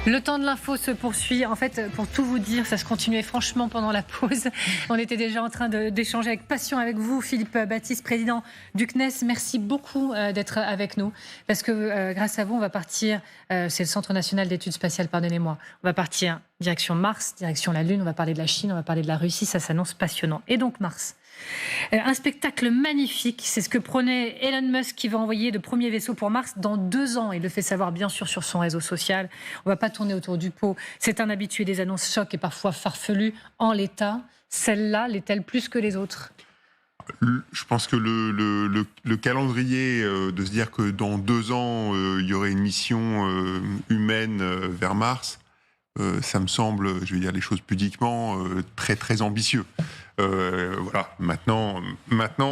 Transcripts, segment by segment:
Le temps de l'info se poursuit. En fait, pour tout vous dire, ça se continuait franchement pendant la pause. On était déjà en train d'échanger avec passion avec vous, Philippe Baptiste, président du CNES. Merci beaucoup d'être avec nous. Parce que grâce à vous, on va partir, c'est le Centre national d'études spatiales, pardonnez-moi, on va partir direction Mars, direction la Lune, on va parler de la Chine, on va parler de la Russie, ça s'annonce passionnant. Et donc Mars. Un spectacle magnifique, c'est ce que prônait Elon Musk qui va envoyer le premier vaisseau pour Mars dans 2 ans. Il le fait savoir bien sûr sur son réseau social. On ne va pas tourner autour du pot. C'est un habitué des annonces chocs et parfois farfelues en l'état. Celle-là l'est-elle plus que les autres ? Je pense que le calendrier de se dire que dans 2 ans, il y aurait une mission humaine vers Mars, ça me semble, je vais dire les choses pudiquement, très très ambitieux. Voilà. Maintenant,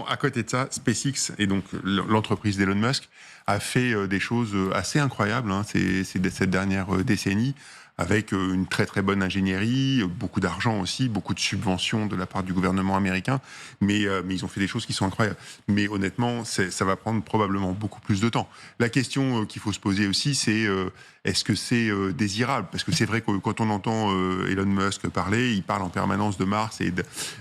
à côté de ça, SpaceX, et donc l'entreprise d'Elon Musk, a fait des choses assez incroyables cette dernière décennie, avec une très très bonne ingénierie, beaucoup d'argent aussi, beaucoup de subventions de la part du gouvernement américain, mais ils ont fait des choses qui sont incroyables. Mais honnêtement, ça va prendre probablement beaucoup plus de temps. La question qu'il faut se poser aussi, c'est est-ce que c'est désirable ? Parce que c'est vrai que quand on entend Elon Musk parler, il parle en permanence de Mars et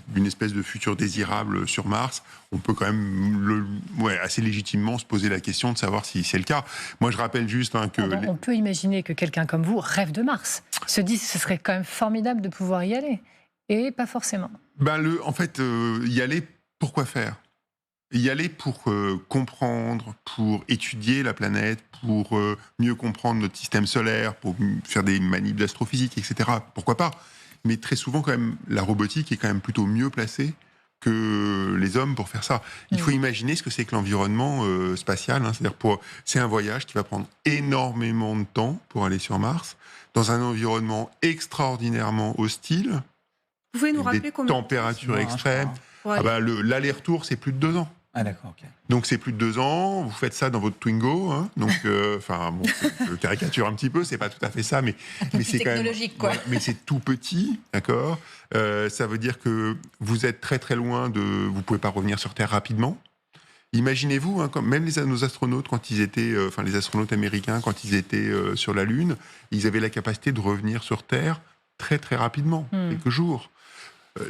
d'une espèce de futur désirable sur Mars. On peut quand même assez légitimement se poser la question de savoir si c'est le cas. Moi, je rappelle juste que... On peut imaginer que quelqu'un comme vous rêve de Mars, se dit ce serait quand même formidable de pouvoir y aller. Et pas forcément. En fait, y aller, pourquoi faire ? Y aller pour comprendre, pour étudier la planète, pour mieux comprendre notre système solaire, pour faire des manips d'astrophysique, etc. Pourquoi pas ? Mais très souvent, quand même, la robotique est quand même plutôt mieux placée que les hommes pour faire ça. Il faut imaginer ce que c'est que l'environnement spatial. C'est un voyage qui va prendre énormément de temps pour aller sur Mars, dans un environnement extraordinairement hostile. Vous pouvez nous rappeler combien températures extrêmes. L'aller-retour, c'est plus de 2 ans. Ah d'accord, ok. Donc c'est plus de 2 ans, vous faites ça dans votre Twingo, donc je caricature un petit peu, c'est pas tout à fait ça, mais c'est quand même, quoi. Mais c'est tout petit, d'accord. Ça veut dire que vous êtes très très loin vous pouvez pas revenir sur Terre rapidement. Imaginez-vous, même nos astronautes quand ils étaient, les astronautes américains quand ils étaient sur la Lune, ils avaient la capacité de revenir sur Terre très très rapidement, quelques jours.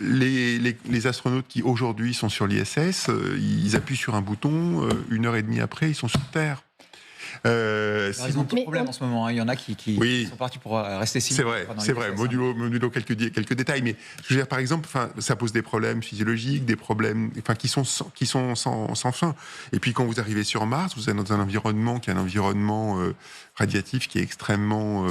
Les astronautes qui aujourd'hui sont sur l'ISS, ils appuient sur un bouton, 1h30 après, ils sont sur Terre. Ils ont tout problème en ce moment. Il y en a qui sont partis pour rester 6 mois. C'est vrai. Modulo quelques détails, mais je veux dire, par exemple, ça pose des problèmes physiologiques, des problèmes, qui sont sans fin. Et puis quand vous arrivez sur Mars, vous êtes dans un environnement qui est un environnement radiatif qui est extrêmement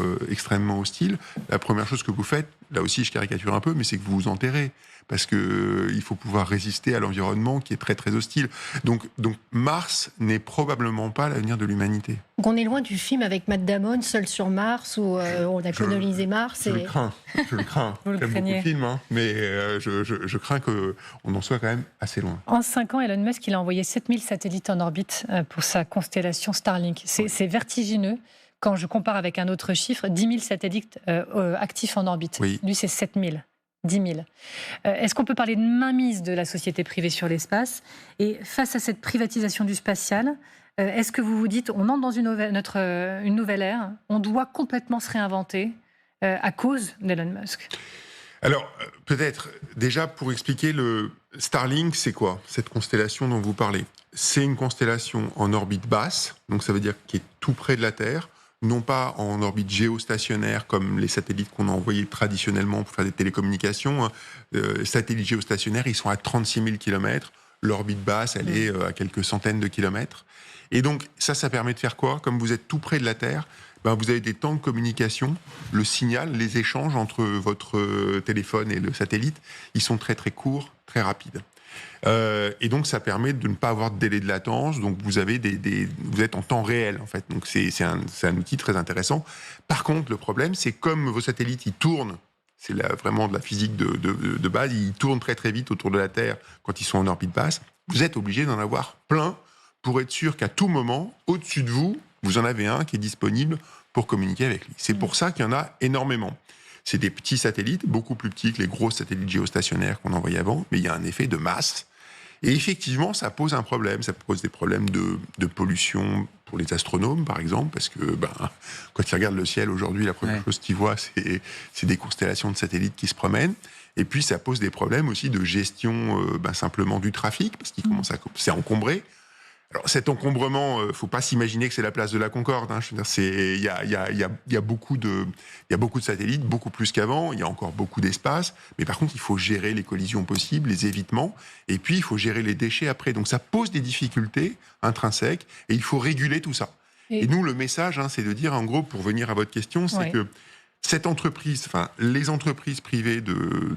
hostile. La première chose que vous faites, là aussi je caricature un peu, mais c'est que vous vous enterrez. Parce que il faut pouvoir résister à l'environnement qui est très très hostile. Donc Mars n'est probablement pas l'avenir de l'humanité. Donc on est loin du film avec Matt Damon, Seul sur Mars, où on a colonisé Mars. Je le crains. Vous le J'aime beaucoup le film, mais je crains qu'on en soit quand même assez loin. En 5 ans, Elon Musk il a envoyé 7000 satellites en orbite pour sa constellation Starlink. C'est vertigineux. Quand je compare avec un autre chiffre, 10 000 satellites actifs en orbite. Oui. Lui, c'est 7000. 10 000. Est-ce qu'on peut parler de mainmise de la société privée sur l'espace ? Et face à cette privatisation du spatial, est-ce que vous vous dites, on entre dans une nouvelle ère, on doit complètement se réinventer à cause d'Elon Musk ? Alors, peut-être, déjà, pour expliquer, le Starlink, c'est quoi, cette constellation dont vous parlez ? C'est une constellation en orbite basse, donc ça veut dire qui est tout près de la Terre, non pas en orbite géostationnaire comme les satellites qu'on a envoyés traditionnellement pour faire des télécommunications. Satellites géostationnaires, ils sont à 36 000 km. L'orbite basse, elle est à quelques centaines de kilomètres. Et donc, ça permet de faire quoi ? Comme vous êtes tout près de la Terre, vous avez des temps de communication, le signal, les échanges entre votre téléphone et le satellite, ils sont très très courts, très rapides. Et donc ça permet de ne pas avoir de délai de latence, donc vous avez vous êtes en temps réel en fait, donc c'est un outil très intéressant. Par contre, le problème, c'est comme vos satellites, ils tournent, c'est vraiment de la physique de base, ils tournent très très vite autour de la Terre quand ils sont en orbite basse, vous êtes obligé d'en avoir plein pour être sûr qu'à tout moment, au-dessus de vous, vous en avez un qui est disponible pour communiquer avec lui. C'est pour ça qu'il y en a énormément. C'est des petits satellites, beaucoup plus petits que les gros satellites géostationnaires qu'on envoyait avant, mais il y a un effet de masse. Et effectivement, ça pose un problème. Ça pose des problèmes de pollution pour les astronomes, par exemple, parce que quand ils regardent le ciel aujourd'hui, la première chose qu'ils voient, c'est des constellations de satellites qui se promènent. Et puis, ça pose des problèmes aussi de gestion simplement du trafic, parce qu'il commence c'est encombré. Alors, cet encombrement, faut pas s'imaginer que c'est la place de la Concorde. Hein. Je veux dire, il y a beaucoup de satellites, beaucoup plus qu'avant. Il y a encore beaucoup d'espace, mais par contre, il faut gérer les collisions possibles, les évitements, et puis il faut gérer les déchets après. Donc, ça pose des difficultés intrinsèques, et il faut réguler tout ça. Et nous, le message, c'est de dire, en gros, pour venir à votre question, c'est que cette entreprise, les entreprises privées de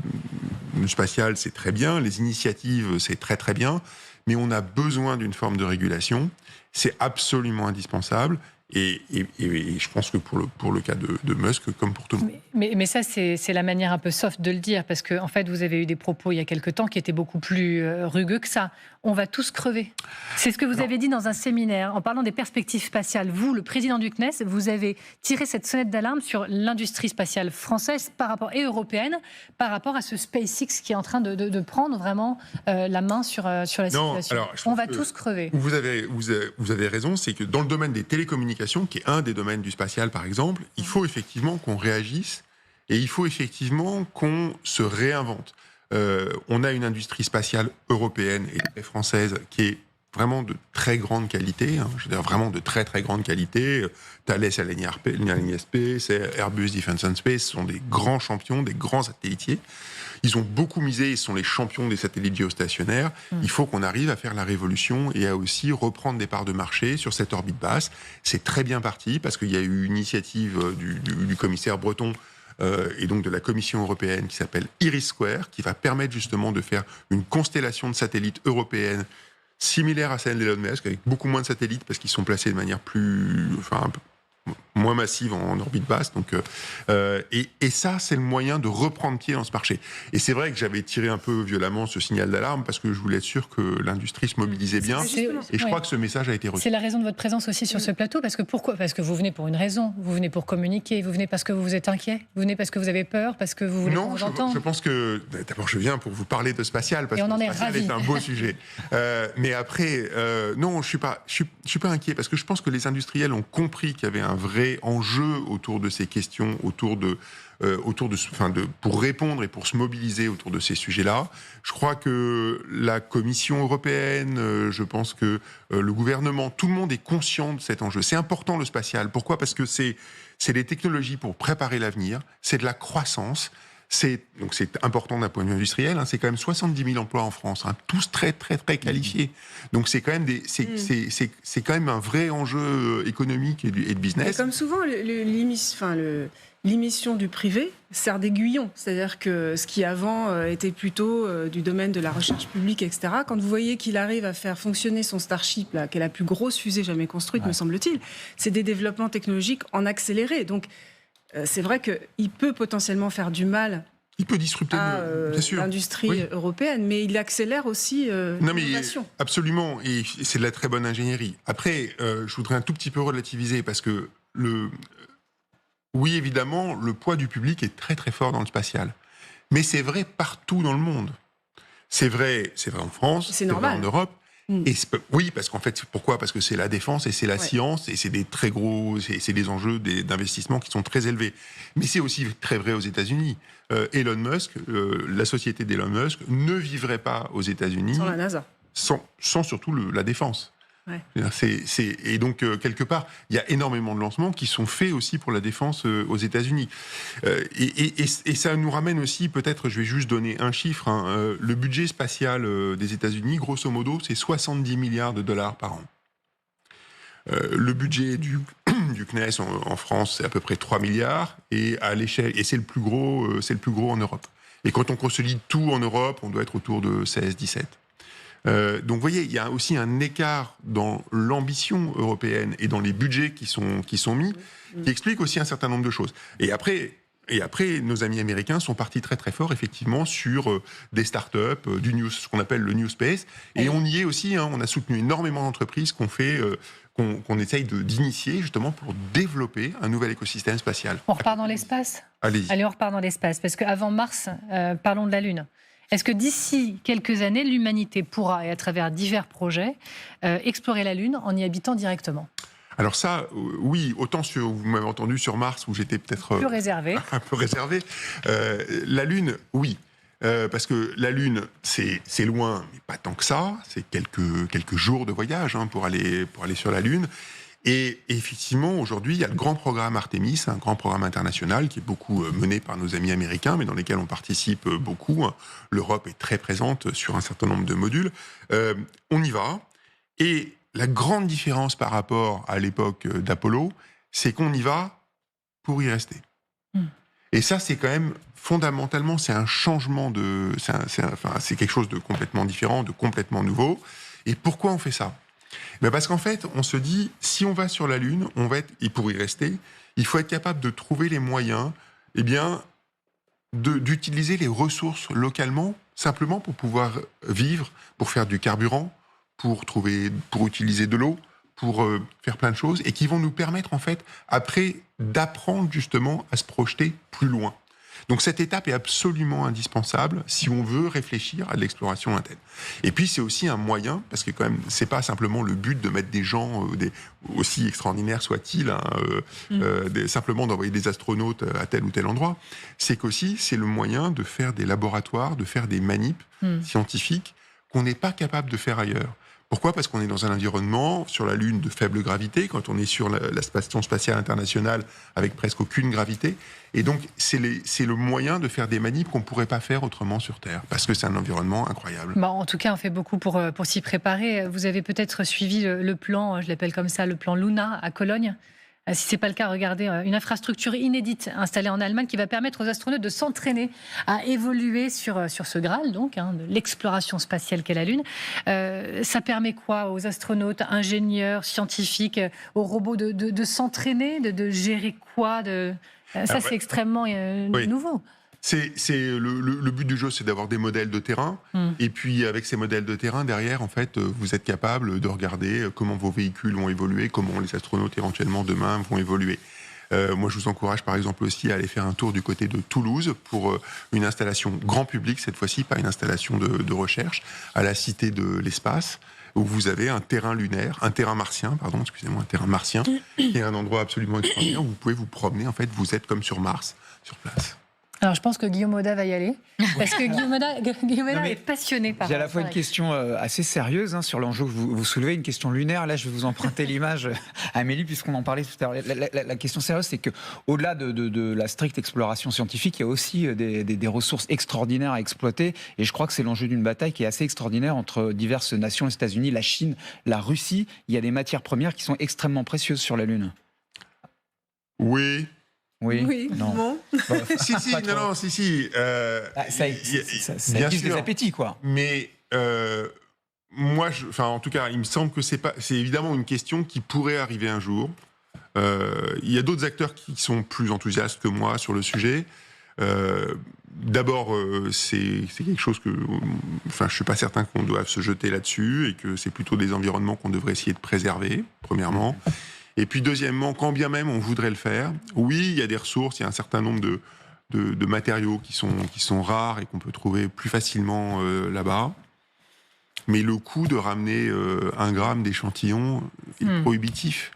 spatial, c'est très bien. Les initiatives, c'est très très bien. Mais on a besoin d'une forme de régulation. C'est absolument indispensable. Et je pense que pour le cas de Musk, comme pour tout le monde. Mais ça, c'est la manière un peu soft de le dire, parce que en fait, vous avez eu des propos il y a quelque temps qui étaient beaucoup plus rugueux que ça. On va tous crever. C'est ce que vous avez dit dans un séminaire, en parlant des perspectives spatiales. Vous, le président du CNES, vous avez tiré cette sonnette d'alarme sur l'industrie spatiale française et européenne par rapport à ce SpaceX qui est en train de prendre vraiment la main sur la situation. Alors, on va tous crever. Vous avez raison, c'est que dans le domaine des télécommunications, qui est un des domaines du spatial, par exemple, il faut effectivement qu'on réagisse et il faut effectivement qu'on se réinvente. On a une industrie spatiale européenne et française qui est vraiment de très grande qualité, je veux dire vraiment de très très grande qualité. Thales, Alenia Space, Airbus Defence and Space sont des grands champions, des grands satellitiers. Ils ont beaucoup misé, ils sont les champions des satellites géostationnaires. Il faut qu'on arrive à faire la révolution et à aussi reprendre des parts de marché sur cette orbite basse. C'est très bien parti parce qu'il y a eu une initiative du commissaire Breton et donc de la Commission européenne qui s'appelle Iris Square, qui va permettre justement de faire une constellation de satellites européennes similaire à celle d'Elon Musk, avec beaucoup moins de satellites parce qu'ils sont placés de manière un peu moins massive en orbite basse. Donc, et ça, c'est le moyen de reprendre pied dans ce marché. Et c'est vrai que j'avais tiré un peu violemment ce signal d'alarme parce que je voulais être sûr que l'industrie se mobilisait bien. Et je crois que ce message a été reçu. C'est la raison de votre présence aussi sur ce plateau. Pourquoi ? Parce que vous venez pour une raison. Vous venez pour communiquer. Vous venez parce que vous êtes inquiet. Vous venez parce que vous avez peur, parce que vous voulez qu'on vous entende. Je pense que d'abord je viens pour vous parler de spatial parce que le spatial est un beau sujet. Mais après, non, je suis pas inquiet parce que je pense que les industriels ont compris qu'il y avait un vrai enjeu autour de ces questions, pour répondre et pour se mobiliser autour de ces sujets-là. Je crois que la Commission européenne, je pense que le gouvernement, tout le monde est conscient de cet enjeu. C'est important le spatial. Pourquoi ? Parce que c'est des technologies pour préparer l'avenir, c'est de la croissance. Donc c'est important d'un point de vue industriel, c'est quand même 70 000 emplois en France, tous très très très qualifiés. Donc c'est quand même c'est quand même un vrai enjeu économique et de business. Et comme souvent, l'émission du privé sert d'aiguillon, c'est-à-dire que ce qui avant était plutôt du domaine de la recherche publique, etc. Quand vous voyez qu'il arrive à faire fonctionner son Starship, là, qui est la plus grosse fusée jamais construite, me semble-t-il, c'est des développements technologiques en accéléré. Donc c'est vrai qu'il peut potentiellement faire du mal il peut disrupter l'industrie européenne, mais il accélère aussi l'innovation. Absolument, et c'est de la très bonne ingénierie. Après, je voudrais un tout petit peu relativiser, parce que oui, évidemment, le poids du public est très très fort dans le spatial. Mais c'est vrai partout dans le monde. C'est vrai en France, c'est vrai en Europe. Et oui, parce qu'en fait, pourquoi ? Parce que c'est la défense et c'est la science et c'est des très gros, c'est des enjeux d'investissement qui sont très élevés. Mais c'est aussi très vrai aux États-Unis. Elon Musk, la société d'Elon Musk, ne vivrait pas aux États-Unis sans la NASA, sans surtout la défense. Ouais. Et donc, quelque part, il y a énormément de lancements qui sont faits aussi pour la défense aux États-Unis. Et ça nous ramène aussi, peut-être, je vais juste donner un chiffre, le budget spatial des États-Unis, grosso modo, c'est 70 milliards de dollars par an. Le budget du CNES en France, c'est à peu près 3 milliards, et à l'échelle, et c'est le plus gros en Europe. Et quand on consolide tout en Europe, on doit être autour de 16-17. Donc vous voyez, il y a aussi un écart dans l'ambition européenne et dans les budgets qui sont mis, qui explique aussi un certain nombre de choses. Et après, nos amis américains sont partis très très fort, effectivement, sur des startups, ce qu'on appelle le New Space. Et on y est aussi, on a soutenu énormément d'entreprises qu'on essaye d'initier justement pour développer un nouvel écosystème spatial. On repart dans l'espace ? Allez-y. Allez, on repart dans l'espace, parce qu'avant Mars, parlons de la Lune. Est-ce que d'ici quelques années, l'humanité pourra, et à travers divers projets, explorer la Lune en y habitant directement ? Alors ça, oui, autant vous m'avez entendu sur Mars, où j'étais peut-être plus réservé. Un peu réservé. La Lune, oui. Parce que la Lune, c'est loin, mais pas tant que ça. C'est quelques jours de voyage pour aller sur la Lune. Et effectivement, aujourd'hui, il y a le grand programme Artemis, un grand programme international qui est beaucoup mené par nos amis américains, mais dans lesquels on participe beaucoup. L'Europe est très présente sur un certain nombre de modules. On y va. Et la grande différence par rapport à l'époque d'Apollo, c'est qu'on y va pour y rester. Et ça, c'est quand même, fondamentalement, c'est un changement c'est quelque chose de complètement différent, de complètement nouveau. Et pourquoi on fait ça ? Parce qu'en fait, on se dit, si on va sur la Lune, et pour y rester, il faut être capable de trouver les moyens, d'utiliser les ressources localement, simplement pour pouvoir vivre, pour faire du carburant, pour utiliser de l'eau, pour faire plein de choses, et qui vont nous permettre, en fait, après, d'apprendre justement à se projeter plus loin. Donc cette étape est absolument indispensable si on veut réfléchir à l'exploration lointaine. Et puis c'est aussi un moyen, parce que quand même, c'est pas simplement le but de mettre des gens, aussi extraordinaires soient-ils, simplement d'envoyer des astronautes à tel ou tel endroit, c'est qu'aussi c'est le moyen de faire des laboratoires, de faire des manips scientifiques qu'on n'est pas capable de faire ailleurs. Pourquoi ? Parce qu'on est dans un environnement sur la Lune de faible gravité, quand on est sur la Station spatiale internationale avec presque aucune gravité. Et donc, c'est le moyen de faire des manips qu'on ne pourrait pas faire autrement sur Terre, parce que c'est un environnement incroyable. En tout cas, on fait beaucoup pour s'y préparer. Vous avez peut-être suivi le plan, je l'appelle comme ça, le plan Luna à Cologne. Si ce n'est pas le cas, regardez, une infrastructure inédite installée en Allemagne qui va permettre aux astronautes de s'entraîner à évoluer sur ce Graal, donc, de l'exploration spatiale qu'est la Lune. Ça permet quoi aux astronautes, ingénieurs, scientifiques, aux robots de s'entraîner, de gérer quoi c'est extrêmement nouveau. Le but du jeu, c'est d'avoir des modèles de terrain. Et puis, avec ces modèles de terrain, derrière, en fait, vous êtes capable de regarder comment vos véhicules vont évoluer, comment les astronautes, éventuellement, demain, vont évoluer. Moi, je vous encourage, par exemple, aussi à aller faire un tour du côté de Toulouse pour une installation grand public, cette fois-ci, pas une installation de recherche, à la Cité de l'Espace, où vous avez un terrain martien, qui est un endroit absolument extraordinaire, où vous pouvez vous promener, en fait, vous êtes comme sur Mars, sur place. Alors, je pense que Guillaume Audat va y aller, parce que Guillaume Audat est passionné par ça. J'ai à la fois une question assez sérieuse sur l'enjeu que vous soulevez, une question lunaire. Là, je vais vous emprunter l'image, Amélie, puisqu'on en parlait tout à l'heure. La question sérieuse, c'est qu'au-delà de la stricte exploration scientifique, il y a aussi des ressources extraordinaires à exploiter. Et je crois que c'est l'enjeu d'une bataille qui est assez extraordinaire entre diverses nations, les États-Unis, la Chine, la Russie. Il y a des matières premières qui sont extrêmement précieuses sur la Lune. Oui. Oui, non. Si. Ça existe des appétits, quoi. Mais moi, en tout cas, il me semble que c'est évidemment une question qui pourrait arriver un jour. Il y a d'autres acteurs qui sont plus enthousiastes que moi sur le sujet. D'abord, c'est quelque chose que, je suis pas certain qu'on doive se jeter là-dessus et que c'est plutôt des environnements qu'on devrait essayer de préserver, premièrement. Et puis deuxièmement, quand bien même on voudrait le faire, oui, il y a des ressources, il y a un certain nombre de matériaux qui sont rares et qu'on peut trouver plus facilement là-bas. Mais le coût de ramener 1 gramme d'échantillon est prohibitif.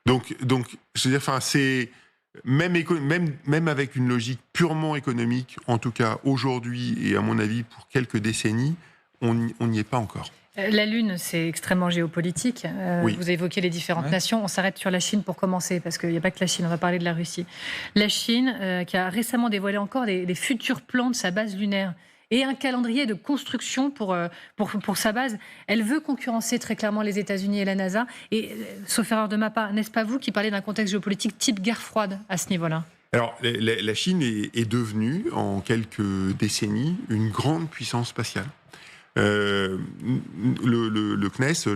Donc, je veux dire, c'est même avec une logique purement économique, en tout cas aujourd'hui et à mon avis pour quelques décennies, on n'y est pas encore. La Lune, c'est extrêmement géopolitique. Oui. Vous évoquez les différentes nations. On s'arrête sur la Chine pour commencer, parce qu'il n'y a pas que la Chine, on va parler de la Russie. La Chine, qui a récemment dévoilé encore des futurs plans de sa base lunaire et un calendrier de construction pour sa base. Elle veut concurrencer très clairement les États-Unis et la NASA. Et, sauf erreur de ma part, n'est-ce pas vous qui parlez d'un contexte géopolitique type guerre froide à ce niveau-là ? Alors, la Chine est devenue, en quelques décennies, une grande puissance spatiale. Le CNES,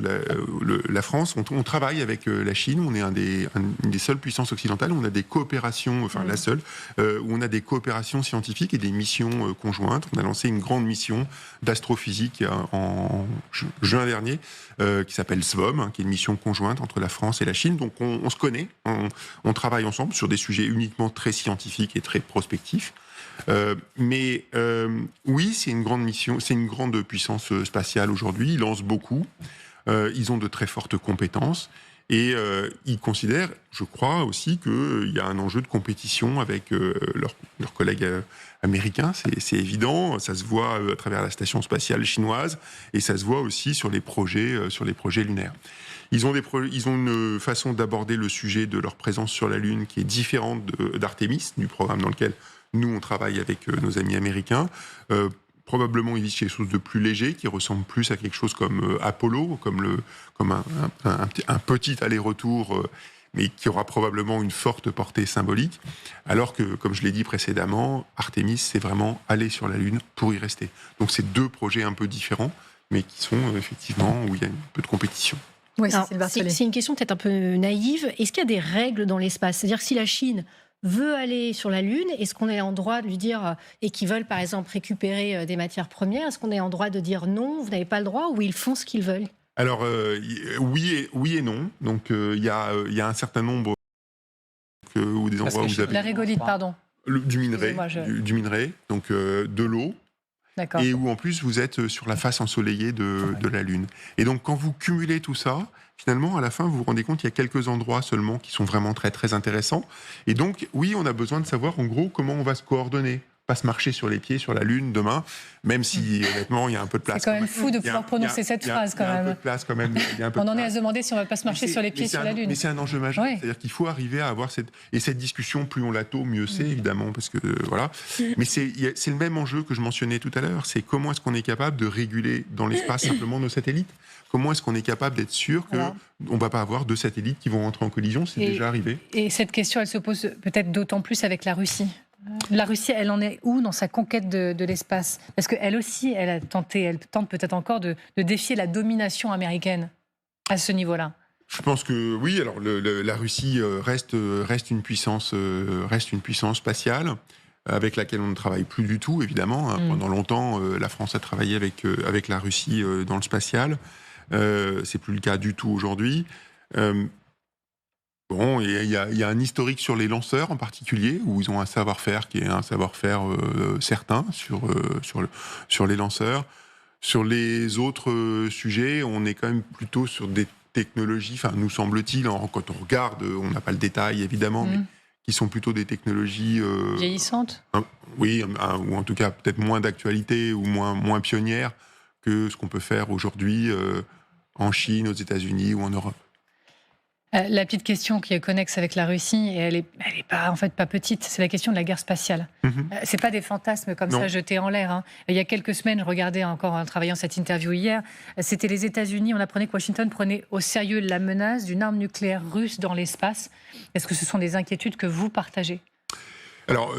la France, on travaille avec la Chine. On est une des seules puissances occidentales où on a des coopérations, la seule, où on a des coopérations scientifiques et des missions conjointes. On a lancé une grande mission d'astrophysique en juin dernier, qui s'appelle SVOM, qui est une mission conjointe entre la France et la Chine. Donc on se connaît, on travaille ensemble sur des sujets uniquement très scientifiques et très prospectifs. Oui, c'est une grande mission, c'est une grande puissance spatiale aujourd'hui. Ils lancent beaucoup. Ils ont de très fortes compétences. Et ils considèrent, je crois aussi, qu'il y a un enjeu de compétition avec leurs collègues américains. C'est évident, ça se voit à travers la station spatiale chinoise et ça se voit aussi sur les projets lunaires. Ils ont une façon d'aborder le sujet de leur présence sur la Lune qui est différente d'Artemis, du programme dans lequel nous on travaille avec nos amis américains. Probablement, ils visent quelque chose de plus léger, qui ressemble plus à quelque chose comme Apollo, comme un petit aller-retour, mais qui aura probablement une forte portée symbolique. Alors que, comme je l'ai dit précédemment, Artemis, c'est vraiment aller sur la Lune pour y rester. Donc, c'est deux projets un peu différents, mais qui sont effectivement où il y a un peu de compétition. Oui, c'est une question peut-être un peu naïve. Est-ce qu'il y a des règles dans l'espace ? C'est-à-dire que si la Chine veut aller sur la Lune, est-ce qu'on est en droit de lui dire, et qu'ils veulent par exemple récupérer des matières premières, est-ce qu'on est en droit de dire non, vous n'avez pas le droit, ou ils font ce qu'ils veulent ? Alors, oui et non. Donc, il y a un certain nombre ou des endroits où vous avez... La régolithe, pardon. Du minerai, du minerai, donc de l'eau. D'accord. Et où en plus vous êtes sur la face ensoleillée de la Lune. Et donc quand vous cumulez tout ça, finalement à la fin vous vous rendez compte qu'il y a quelques endroits seulement qui sont vraiment très très intéressants. Et donc oui, on a besoin de savoir en gros comment on va se coordonner. Pas se marcher sur les pieds sur la Lune demain, même si honnêtement il y a un peu de place. C'est quand même fou de pouvoir prononcer cette phrase quand même. Il y a un peu de place quand même. On en est à se demander si on ne va pas se marcher sur les pieds sur la Lune. Mais c'est un enjeu majeur. Ouais. C'est-à-dire qu'il faut arriver à avoir cette discussion, plus on la tôt, mieux c'est évidemment, parce que voilà. Mais c'est le même enjeu que je mentionnais tout à l'heure. C'est comment est-ce qu'on est capable de réguler dans l'espace simplement nos satellites. Comment est-ce qu'on est capable d'être sûr qu'on ne va pas avoir deux satellites qui vont rentrer en collision. C'est déjà arrivé. Et cette question, elle se pose peut-être d'autant plus avec la Russie. La Russie, elle en est où dans sa conquête de l'espace ? Parce qu'elle aussi, elle tente peut-être encore de défier la domination américaine à ce niveau-là. Je pense que oui. Alors la Russie reste une puissance spatiale avec laquelle on ne travaille plus du tout, évidemment. Pendant longtemps, la France a travaillé avec la Russie dans le spatial. C'est plus le cas du tout aujourd'hui. Bon, il y a un historique sur les lanceurs en particulier, où ils ont un savoir-faire qui est un savoir-faire certain sur les lanceurs. Sur les autres sujets, on est quand même plutôt sur des technologies, enfin nous semble-t-il, quand on regarde, on n'a pas le détail évidemment, mais qui sont plutôt des technologies... vieillissantes ? Oui, ou en tout cas peut-être moins d'actualité ou moins pionnières que ce qu'on peut faire aujourd'hui en Chine, aux États-Unis ou en Europe. La petite question qui est connexe avec la Russie, et elle est pas, en fait, pas petite, c'est la question de la guerre spatiale. C'est pas des fantasmes comme ça jetés en l'air. Hein. Il y a quelques semaines, je regardais encore en travaillant cette interview hier, c'était les États-Unis, on apprenait que Washington prenait au sérieux la menace d'une arme nucléaire russe dans l'espace. Est-ce que ce sont des inquiétudes que vous partagez ? Alors,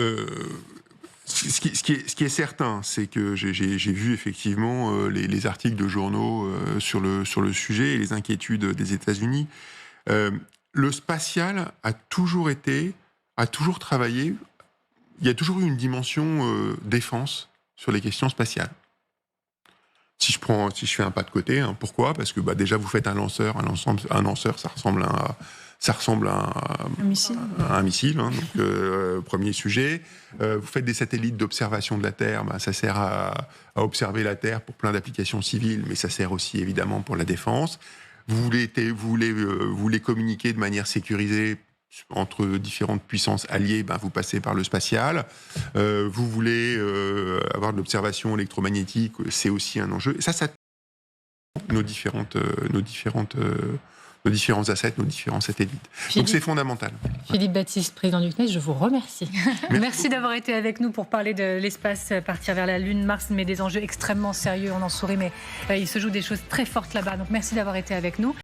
ce qui est certain, c'est que j'ai vu effectivement les articles de journaux sur le sujet et les inquiétudes des États-Unis. Le spatial a toujours travaillé, il y a toujours eu une dimension défense sur les questions spatiales. Si je fais un pas de côté, pourquoi ? Parce que déjà vous faites un lanceur, ça ressemble à un missile. Donc, premier sujet. Vous faites des satellites d'observation de la Terre, ça sert à observer la Terre pour plein d'applications civiles, mais ça sert aussi évidemment pour la défense. Vous voulez communiquer de manière sécurisée entre différentes puissances alliées, vous passez par le spatial. Vous voulez avoir de l'observation électromagnétique, c'est aussi un enjeu. Et ça nos différents assets, nos différents satellites. Donc c'est fondamental. Philippe Baptiste, président du CNES, je vous remercie. Merci d'avoir été avec nous pour parler de l'espace, partir vers la Lune, Mars, mais des enjeux extrêmement sérieux, on en sourit, mais il se joue des choses très fortes là-bas. Donc merci d'avoir été avec nous.